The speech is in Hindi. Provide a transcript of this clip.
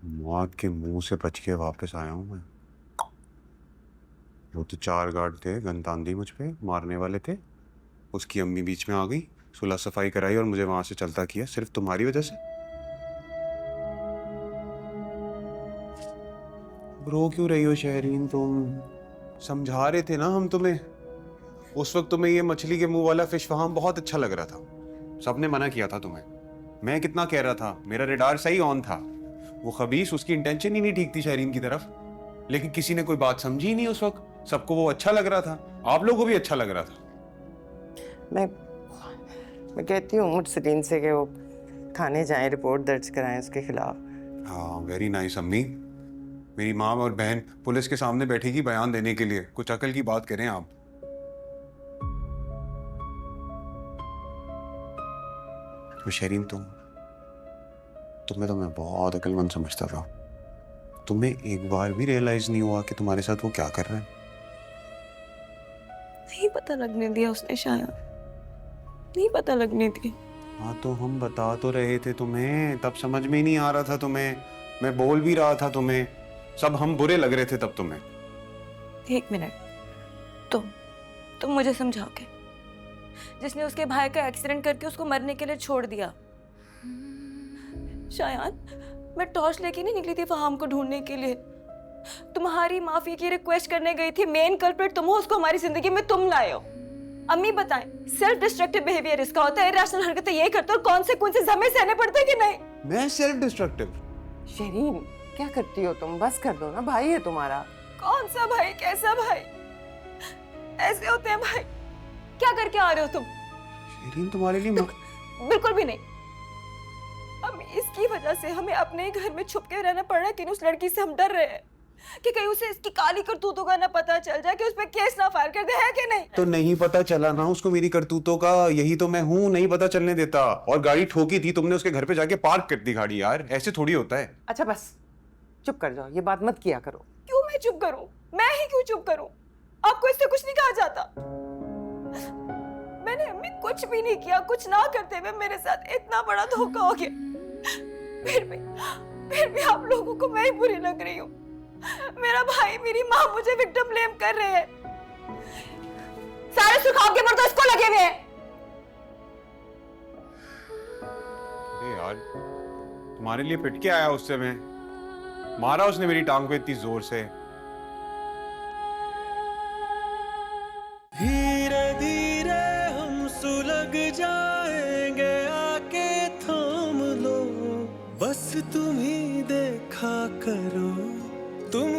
मौत के मुंह से बच के वापस आया हूं मैं। वो तो 4 गार्ड थे, गन तान दी मुझ पे, मारने वाले थे। उसकी अम्मी बीच में आ गई, सुलह सफाई कराई और मुझे वहां से चलता किया, सिर्फ तुम्हारी वजह से। रो क्यों रही हो शहरीन तुम? समझा रहे थे ना हम तुम्हें। उस वक्त तुम्हें ये मछली के मुंह वाला फिश फार्म बहुत अच्छा लग रहा था। सबने मना किया था तुम्हें। मैं कितना कह रहा था, मेरा रेडार सही ऑन था। वो खबीस, उसकी इंटेंशन ही नहीं ठीक थी शहरीन की तरफ, लेकिन किसी ने कोई बात समझी ही नहीं उस वक्त। सबको वो अच्छा लग रहा था, आप लोगों को भी अच्छा लग रहा था। मैं कहती हूँ मुझसे से कि वो थाने जाएं, रिपोर्ट दर्ज कराएं उसके खिलाफ। हाँ, वेरी नाइस अम्मी। मेरी माँ और बहन पुलिस के सामने बैठेगी बयान देने के लिए। कुछ अकल की बात करें आप। तो शरीन तुम्हें तो मैं बहुत अक्लमंद समझता था। तुम्हें एक बार भी रियलाइज नहीं हुआ कि तुम्हारे साथ वो क्या कर रहा है? नहीं पता लगने दिया उसने शायद, नहीं पता लगने दी। हाँ, तो हम बता तो रहे थे तुम्हें, तब समझ में ही नहीं आ रहा था तुम्हें। मैं बोल भी रहा था तुम्हें, सब हम बुरे लग रहे थे तब तुम्हें। एक मिनट, तुम मुझे समझाओगे? जिसने उसके भाई का एक्सीडेंट करके उसको मरने के लिए छोड़ दिया। शायद मैं टॉर्च लेके नहीं निकली थी फहाम को ढूंढने के लिए। तुम्हारी माफी की रिक्वेस्ट करने गई थी। मेन कल्प्रिट तुम हो, उसको हमारी जिंदगी में तुम लाए हो। अम्मी बताएं, सेल्फ डिस्ट्रक्टिव बिहेवियर इसका होता है। इरेशनल हरकतें ये करते हो, कॉन्सिक्वेंसेस हमें सहने पड़ते हैं कि नहीं? मैं सेल्फ डिस्ट्रक्टिव? शरीन क्या करती हो तुम? बस कर दो ना, भाई है तुम्हारा। कौन सा भाई, कैसा भाई? ऐसे होते हैं भाई? क्या करके आ रहे हो तुम? शरीन तुम्हारे लिए बिल्कुल भी नहीं। अब इसकी वजह से हमें अपने ही घर में छुप के रहना पड़ रहा है कि उस लड़की से हम डर रहे हैं कि कहीं उसे इसकी काली करतूतों का ना पता चल जाए, कि उस पर केस ना फाइल कर दे, है कि नहीं? तो नहीं पता चला ना उसको मेरी करतूतों का। यही तो मैं हूँ, नहीं पता चलने देता। और गाड़ी ठोकी थी तुमने, उसके घर पे जाके पार्क कर दी गाड़ी। यार ऐसे थोड़ी होता है। अच्छा बस चुप कर जाओ, ये बात मत किया करो। क्यों मैं चुप करूं? मैं ही क्यों चुप करूं? आपको इससे कुछ नहीं कहा जाता? मैंने अम्मी कुछ भी नहीं किया। कुछ ना करते हुए मेरे साथ इतना बड़ा धोखा हो गया। फिर भी आप लोगों को मैं ही बुरी लग रही हूँ। मेरा भाई, मेरी माँ मुझे विक्टिम ब्लेम कर रहे हैं। सारे सुखाव के मर्द इसको लगे हुए हैं। अरे यार, तुम्हारे लिए पिट के आया उससे मैं। मारा उसने मेरी टांग को इतनी जोर से। धीरे धीरे हम सुलग जाएंगे, आके थाम लो, बस तुम ही देखा करो, तुम